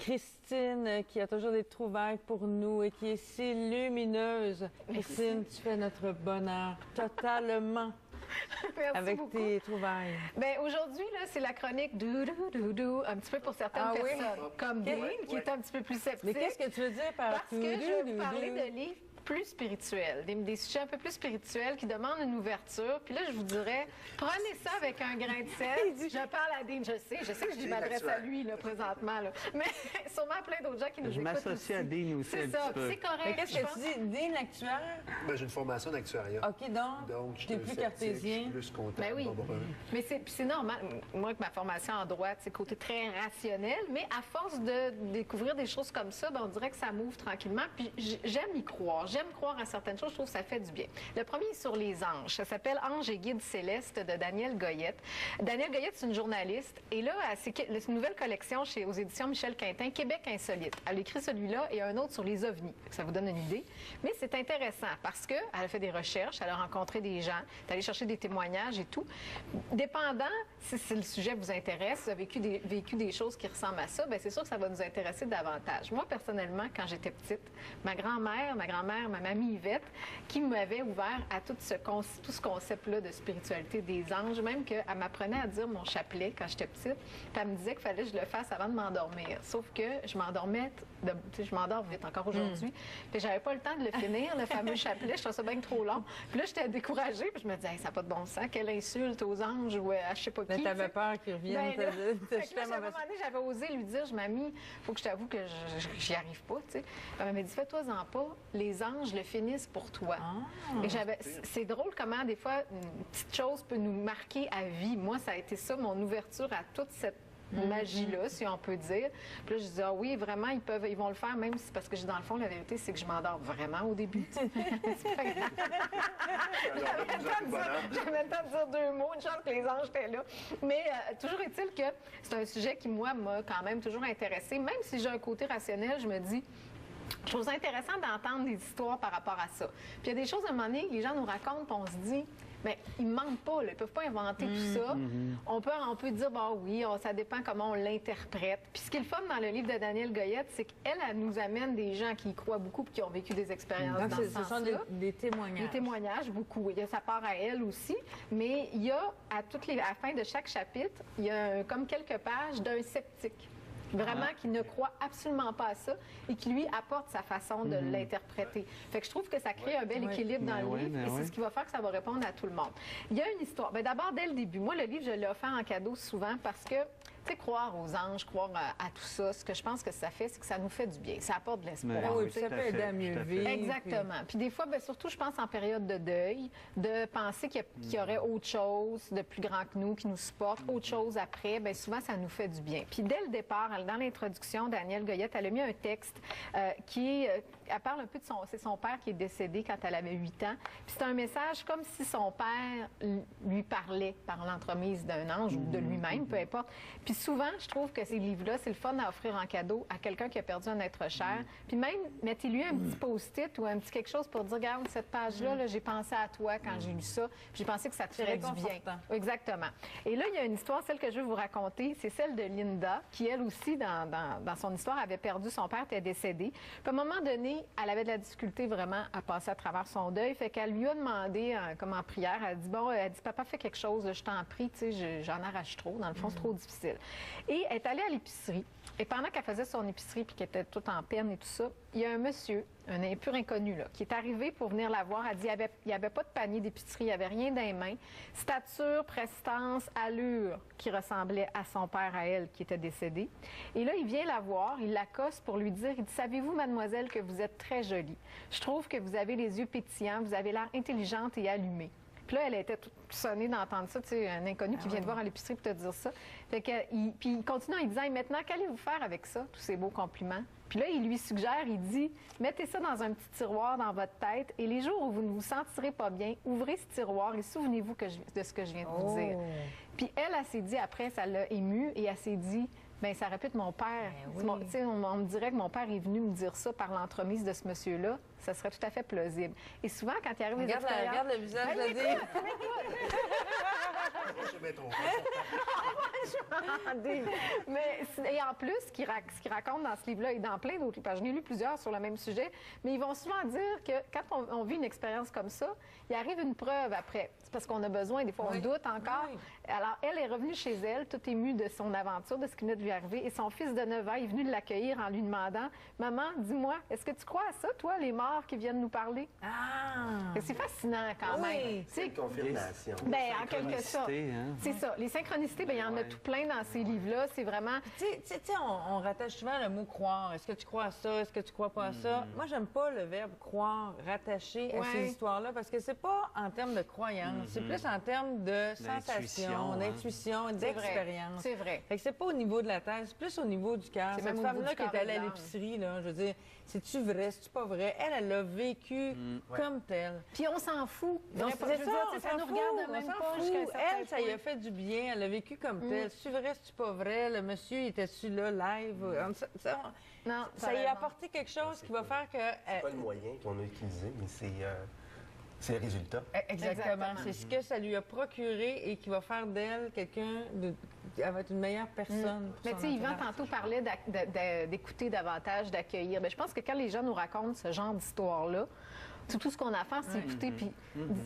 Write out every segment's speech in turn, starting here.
Christine, qui a toujours des trouvailles pour nous et qui est si lumineuse. Christine, tu fais notre bonheur totalement. Merci avec beaucoup. tes trouvailles. Bien, aujourd'hui, là, c'est la chronique doudou, un petit peu pour certaines personnes, comme Dean, qui est un petit peu plus sceptique. Mais qu'est-ce que tu veux dire par Parce que je vais vous parler de livres plus spirituels, des sujets un peu plus spirituels qui demandent une ouverture. Puis là, je vous dirais, prenez ça avec un grain de sel. Je parle à Dean, je sais que je m'adresse à lui, là, présentement, là. Mais sûrement plein d'autres gens qui nous écoutent. Je m'associe à Dean aussi. C'est ça, c'est correct. Mais qu'est-ce que tu dis, Dean, l'actuaire? Ben, j'ai une formation d'actuariat. OK, donc je t'es plus cartésien. plus comptable. Ben oui. Mais c'est normal. Moi, avec ma formation en droit, c'est côté très rationnel, mais à force de découvrir des choses comme ça, ben, on dirait que ça m'ouvre tranquillement. Puis j'aime y croire. J'aime croire à certaines choses. Je trouve que ça fait du bien. Le premier est sur les anges. Ça s'appelle Anges et guides célestes de Danielle Goyette. Danielle Goyette, c'est une journaliste. Et là, c'est une nouvelle collection aux éditions Michel Quintin, Québec insolite. Elle a écrit celui-là et un autre sur les ovnis. Ça vous donne une idée. Mais c'est intéressant parce qu'elle a fait des recherches, elle a rencontré des gens, elle est allée chercher des témoignages et tout. Dépendant, si le sujet vous intéresse, vous avez vécu des choses qui ressemblent à ça, bien, c'est sûr que ça va nous intéresser davantage. Moi, personnellement, quand j'étais petite, ma grand-mère, ma mamie Yvette, qui m'avait ouvert à tout ce concept-là de spiritualité des anges, même qu'elle m'apprenait à dire mon chapelet quand j'étais petite, puis elle me disait qu'il fallait que je le fasse avant de m'endormir. Sauf que je m'endormais, je m'endors vite encore aujourd'hui, puis j'avais pas le temps de le finir, le fameux chapelet, je trouvais ça bien trop long. Puis là, j'étais découragée, puis je me disais, hey, ça n'a pas de bon sens, quelle insulte aux anges ou à je sais pas qui. Mais t'avais peur qu'ils reviennent te jeter à mauvaise. J'avais osé lui dire, mamie, faut que je t'avoue que j'y arrive pas, tu sais. Elle m'avait dit, fais-toi-en pas, les anges le finissent pour toi. Et c'est drôle comment, des fois, une petite chose peut nous marquer à vie. Moi, ça a été ça, mon ouverture à toute cette magie-là, si on peut dire. Puis là, je dis, ah oui, vraiment, ils vont le faire, même si, parce que dans le fond, la vérité, c'est que je m'endors vraiment au début. C'est pas grave. J'avais le temps de dire 2 mots, une chance que les anges étaient là. Mais toujours est-il que c'est un sujet qui, moi, m'a quand même toujours intéressée. Même si j'ai un côté rationnel, je me dis, je trouve ça intéressant d'entendre des histoires par rapport à ça. Puis il y a des choses, à un moment donné, que les gens nous racontent, puis on se dit, mais ils ne mentent pas, là, ils ne peuvent pas inventer tout ça. On peut dire, bah oui, ça dépend comment on l'interprète. Puis ce qui est le fun dans le livre de Danielle Goyette, c'est qu'elle nous amène des gens qui y croient beaucoup et qui ont vécu des expériences dans ce sens-là. Ce sont des témoignages. Des témoignages, beaucoup. Il y a sa part à elle aussi, mais il y a, à la fin de chaque chapitre, il y a comme quelques pages d'un sceptique. Vraiment, qui ne croit absolument pas à ça et qui, lui, apporte sa façon de l'interpréter. Fait que je trouve que ça crée un bel équilibre dans le livre et c'est ce qui va faire que ça va répondre à tout le monde. Il y a une histoire. Bien, d'abord, dès le début, moi, le livre, je l'ai offert en cadeau souvent parce que, tu sais, croire aux anges, croire à tout ça, ce que je pense que ça fait, c'est que ça nous fait du bien. Ça apporte de l'espoir. Oui, puis ça peut aider à mieux vivre. Exactement. Puis des fois, bien, surtout, je pense en période de deuil, de penser qu'il y aurait autre chose de plus grand que nous, qui nous supporte, autre chose après, bien, souvent, ça nous fait du bien. Puis dès le départ, dans l'introduction, Danielle Goyette, elle a mis un texte elle parle un peu de c'est son père qui est décédé quand elle avait 8 ans. Puis c'est un message comme si son père lui parlait par l'entremise d'un ange ou de lui-même, peu importe. Puis souvent, je trouve que ces livres-là, c'est le fun à offrir en cadeau à quelqu'un qui a perdu un être cher. Puis même, mettez-lui un petit post-it ou un petit quelque chose pour dire, regarde, cette page-là, là, j'ai pensé à toi quand j'ai lu ça. Puis j'ai pensé que ça te ferait du bien. Exactement. Et là, il y a une histoire, celle que je veux vous raconter, c'est celle de Linda, qui, elle aussi, dans son histoire, avait perdu son père, était décédé. Puis à un moment donné, elle avait de la difficulté vraiment à passer à travers son deuil. Fait qu'elle lui a demandé, comme en prière, elle dit, papa, fais quelque chose, je t'en prie, tu sais, j'en arrache trop. Dans le fond, c'est trop difficile. Et elle est allée à l'épicerie. Et pendant qu'elle faisait son épicerie puis qu'elle était toute en peine et tout ça, il y a un monsieur, un pur inconnu, là, qui est arrivé pour venir la voir. Elle dit il n'y avait pas de panier d'épicerie, il n'y avait rien dans les mains. Stature, prestance, allure qui ressemblait à son père, à elle, qui était décédé. Et là, il vient la voir, il l'accoste pour lui dire, il dit, savez-vous, mademoiselle, que vous êtes très jolie. Je trouve que vous avez les yeux pétillants, vous avez l'air intelligente et allumée. Puis là, elle était toute sonnée d'entendre ça, tu sais, un inconnu qui vient te voir à l'épicerie pour te dire ça. Fait que, puis il continue en lui disant, et maintenant, qu'allez-vous faire avec ça, tous ces beaux compliments? Puis là, il lui suggère, il dit, mettez ça dans un petit tiroir dans votre tête et les jours où vous ne vous sentirez pas bien, ouvrez ce tiroir et souvenez-vous de ce que je viens de vous dire. Puis elle s'est dit, après, ça l'a émue et elle s'est dit, bien, ça répète mon père. On me dirait que mon père est venu me dire ça par l'entremise de ce monsieur-là. Ça serait tout à fait plausible. Et souvent, quand il arrive des expériences... Regarde le visage de Dean. je vais trop. Et en plus, ce qu'il raconte dans ce livre-là et dans plein d'autres livres, j'en ai lu plusieurs sur le même sujet, mais ils vont souvent dire que quand on vit une expérience comme ça, il arrive une preuve après. C'est parce qu'on a besoin, des fois on doute encore. Oui. Alors, elle est revenue chez elle, tout émue de son aventure, de ce qui venait de lui arriver, et son fils de 9 ans est venu l'accueillir en lui demandant « Maman, dis-moi, est-ce que tu crois à ça, toi, les morts qui viennent nous parler? » Ah! C'est fascinant quand même. Oui. C'est une confirmation. Ben, en quelque sorte. Hein? C'est ça. Les synchronicités, ben, il y en a tout plein dans ces livres-là. C'est vraiment... Tu sais, on rattache souvent le mot croire. Est-ce que tu crois à ça? Est-ce que tu crois pas à ça? Moi, j'aime pas le verbe croire rattaché à Ouais. ces histoires-là parce que c'est pas en termes de croyance. C'est plus en termes de sensation, hein. d'intuition, d'expérience. C'est vrai. Fait que c'est pas au niveau de la tête, c'est plus au niveau du cœur. C'est Cette même au niveau femme-là du qui est corps allée et à de l'âme. l'épicerie, là, je veux dire, c'est-tu vrai, c'est-tu pas vrai? Elle l'a vécu comme telle. Puis on s'en fout. Donc, Je c'est veux dire, ça, ça nous regarde même pas jusqu'à un certain Elle, ça y point. a fait du bien. Elle a vécu comme tel. C'est vrai, c'est pas vrai. Le monsieur, il était-tu là, live? Non, Ça y a apporté quelque chose qui va faire que... C'est pas le moyen qu'on a utilisé, mais c'est le résultat. Exactement. C'est ce que ça lui a procuré et qui va faire d'elle quelqu'un avec une meilleure personne. pour Mais son tu sais, Yvan, entourage. tantôt parlait d'écouter davantage, d'accueillir. Bien, je pense que quand les gens nous racontent ce genre d'histoire-là, tout ce qu'on a à faire, c'est écouter puis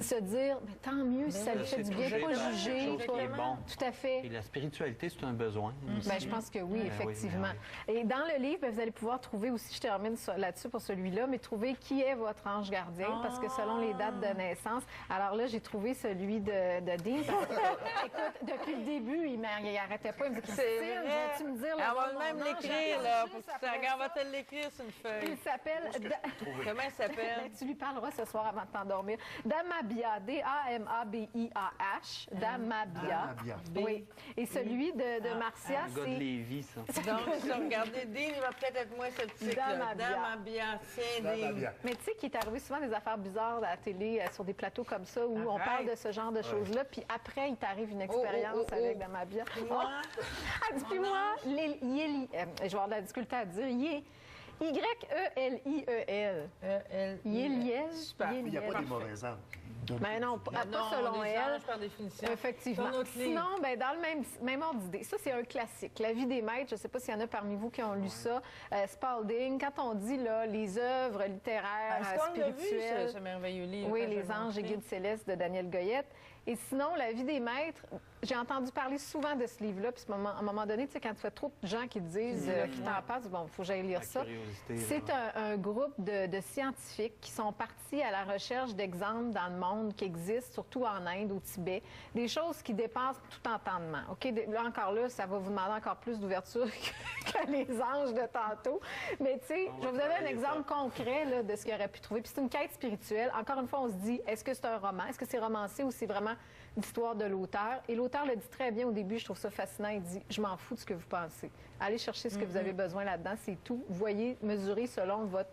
se dire, mais tant mieux si ça lui fait du bien, touché pas par juger. quelque chose qui est bon. Tout à fait. Et la spiritualité, c'est un besoin. aussi. Ben, je pense que oui, Ben effectivement. oui, Et dans le livre, ben, vous allez pouvoir trouver aussi, je termine là-dessus pour celui-là, mais trouver qui est votre ange gardien, parce que selon les dates de naissance, alors là, j'ai trouvé celui de Dean. Parce que, écoute, depuis le début, il n'arrêtait pas. Il me dit, Christine, C'est vrai. vas-tu me dire le Elle nom va de mon même ange l'écrire, gardien? là. Juste Pour que après ça regarde, ça. va te l'écrire sur une feuille. Il s'appelle... Comment il s'appelle? Ben, tu lui parleras ce soir avant de t'endormir. Damabia, D-A-M-A-B-I-A-H. Damabia. Damabia. Oui. Et celui de Marcia, Un gars de c'est... Lévis, ça. Donc, si on regardait Dean, il va peut-être être moins sceptique. là. Damabia. Damabia. Tiens, Dean. Damabia. Mais tu sais qu'il est arrivé souvent des affaires bizarres à la télé, sur des plateaux comme ça, où on Arrête. parle de ce genre de choses-là, puis après, il t'arrive une expérience oh. avec Damabia. Moi, Elle dit, puis moi, je vais avoir de la difficulté à dire, Y-E-L-I-E-L. Yéliel. Super. Il n'y a pas des mauvais anges. Ben non, pas Non, selon les elle. anges, par définition. Effectivement. C'est un autre livre. Sinon, ben, dans le même ordre d'idée, ça, c'est un classique. La vie des maîtres, je ne sais pas s'il y en a parmi vous qui ont lu ça. Spalding, quand on dit là, les œuvres littéraires, Est-ce qu'on l'a vu, spirituelles. ce merveilleux livre? Oui, quand je Les vais anges et montrer? guides célestes de Daniel Goyette. Et sinon, La vie des maîtres, j'ai entendu parler souvent de ce livre-là. Puis à un moment donné, tu sais, quand tu fais trop de gens qui te disent, qui t'en passent, bon, il faut que j'aille lire La ça. curiosité, C'est un groupe de scientifiques qui sont partis à la recherche d'exemples dans le monde qui existent, surtout en Inde, au Tibet, des choses qui dépassent tout entendement. OK? Là, encore là, ça va vous demander encore plus d'ouverture que les anges de tantôt. Mais tu sais, je vais vous donner un exemple concret là, de ce qu'il aurait pu trouver. Puis c'est une quête spirituelle. Encore une fois, on se dit, est-ce que c'est un roman? Est-ce que c'est romancé ou c'est vraiment l'histoire de l'auteur? Et l'auteur le dit très bien au début, je trouve ça fascinant. Il dit, je m'en fous de ce que vous pensez. Allez chercher ce que vous avez besoin là-dedans, c'est tout. Voyez, mesurez selon votre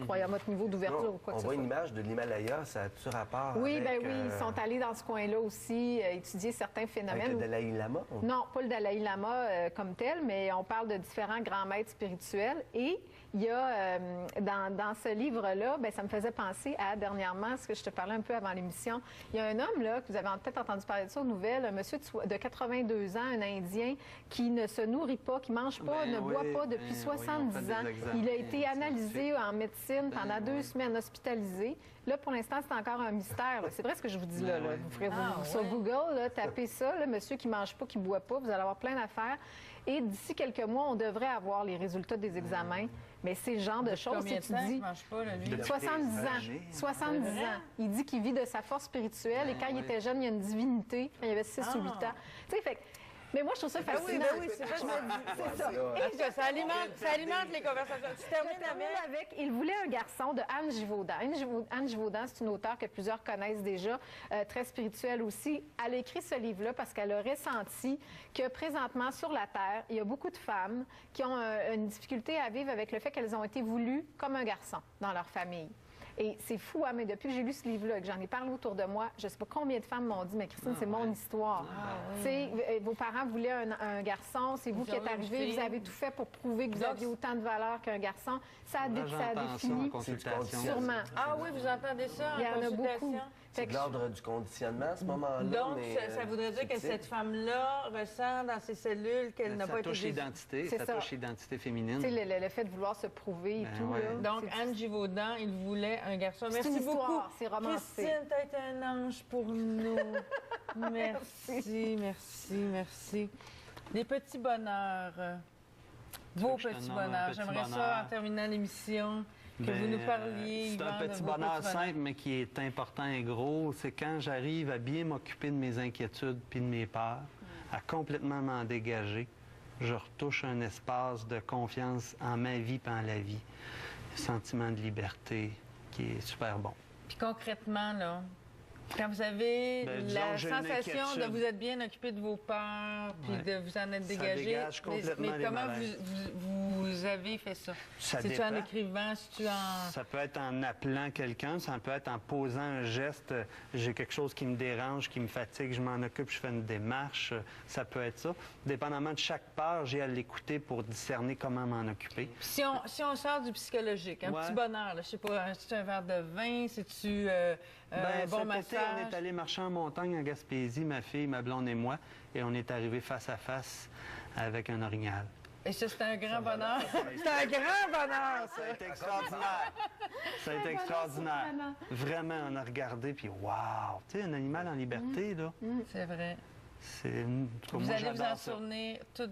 croyance, votre niveau d'ouverture ou quoi On que ce voit soit. une image de l'Himalaya, ça a-tu rapport Oui, avec... ben oui, ils sont allés dans ce coin-là aussi, étudier certains avec phénomènes. le Dalai Lama? Non, pas le Dalai Lama comme tel, mais on parle de différents grands maîtres spirituels. Et il y a, dans ce livre-là, ben, ça me faisait penser à, dernièrement, ce que je te parlais un peu avant l'émission, il y a un homme, là, que vous avez peut-être entendu parler de ça aux nouvelles, un monsieur de 82 ans, un Indien, qui ne se nourrit pas, qui mange pas, Ben ne boit oui, pas depuis ben oui, 70 on fait ans. des examens Il a été analysé en médecine pendant 2 oui. semaines, hospitalisé. Là, pour l'instant, c'est encore un mystère. là. C'est vrai ce que je vous dis là. Ben oui. Vous ferez sur Google, là, tapez ça, le monsieur qui mange pas, qui boit pas, vous allez avoir plein d'affaires. Et d'ici quelques mois, on devrait avoir les résultats des examens. Mais c'est le genre de choses, Combien si de tu temps dis... qu'il mange pas, là, lui? Depuis 70 des ans. années. 70 C'est vrai? ans. Il dit qu'il vit de sa force spirituelle et quand il était jeune, il y a une divinité. Quand il avait 6 ou 8 ans. Tu sais, fait que- mais moi, je trouve ça Ben oui, fascinant. ben oui, c'est Je me dis, c'est ça. En tout cas, ça alimente les conversations. Tu Je termines termine avec... avec Il voulait un garçon de Anne Givaudan. Anne Givaudan, c'est une auteure que plusieurs connaissent déjà, très spirituelle aussi. Elle a écrit ce livre-là parce qu'elle a ressenti que présentement, sur la Terre, il y a beaucoup de femmes qui ont une difficulté à vivre avec le fait qu'elles ont été voulues comme un garçon dans leur famille. Et c'est fou, hein, mais depuis que j'ai lu ce livre-là, que j'en ai parlé autour de moi, je ne sais pas combien de femmes m'ont dit, mais Christine, c'est mon histoire. Tu sais, vos parents voulaient un garçon, c'est vous qui êtes arrivé, vous avez tout fait pour prouver que vous aviez autant de valeur qu'un garçon. Ça a J'entends ça en défini, consultation. sûrement. Ah oui, vous entendez ça Il y en a consultation? beaucoup. C'est Fait de que l'ordre du conditionnement à ce moment-là. Donc, mais, ça voudrait dire que subtil. cette femme-là ressent dans ses cellules qu'elle n'a Ça pas été touche désirée. l'identité, C'est ça ça. touche l'identité féminine. tu sais, le fait de vouloir se prouver et Ben tout. ouais. Là, Donc, c'est- Anne Givaudan, il voulait un garçon. C'est Merci une histoire, beaucoup. c'est romancé. Christine, t'as été un ange pour nous. Merci, merci, merci. Les petits bonheurs. Vos Tu veux que je te petits nomme un bonheurs. petit J'aimerais ça, bonheur? en terminant l'émission, que Ben, vous nous parliez, c'est Yvan, un de petit vos bonheur petits simple, mais qui est important et gros. C'est quand j'arrive à bien m'occuper de mes inquiétudes puis de mes peurs, à complètement m'en dégager, je retouche un espace de confiance en ma vie et en la vie. Un sentiment de liberté qui est super bon. Puis concrètement, là, quand vous avez Ben, disons la que j'ai une sensation de inquiétude. vous être bien occupé de vos peurs, puis Ouais. de vous en être Ça dégagé, dégage complètement mais les comment malaises. vous avez fait ça? Ça C'est-tu en dépend. écrivant, c'est-tu en... Ça peut être en appelant quelqu'un, ça peut être en posant un geste. J'ai quelque chose qui me dérange, qui me fatigue, je m'en occupe, je fais une démarche. Ça peut être ça. Dépendamment de chaque peur, j'ai à l'écouter pour discerner comment m'en occuper. Si on sort du psychologique, un Ouais. petit bonheur, là, je sais pas, c'est un verre de vin, c'est-tu un bon cet été, on massage? est allé marcher en montagne en Gaspésie, ma fille, ma blonde et moi, et on est arrivé face à face avec un orignal. Et ça, c'est un grand bonheur. C'est un grand bonheur, ça! Ça a été extraordinaire. Ça a été extraordinaire. Vraiment, on a regardé, puis waouh! Tu sais, un animal en liberté, là, C'est vrai. c'est... en tout cas, Vous moi, allez vous j'adore en ça. souvenir toute votre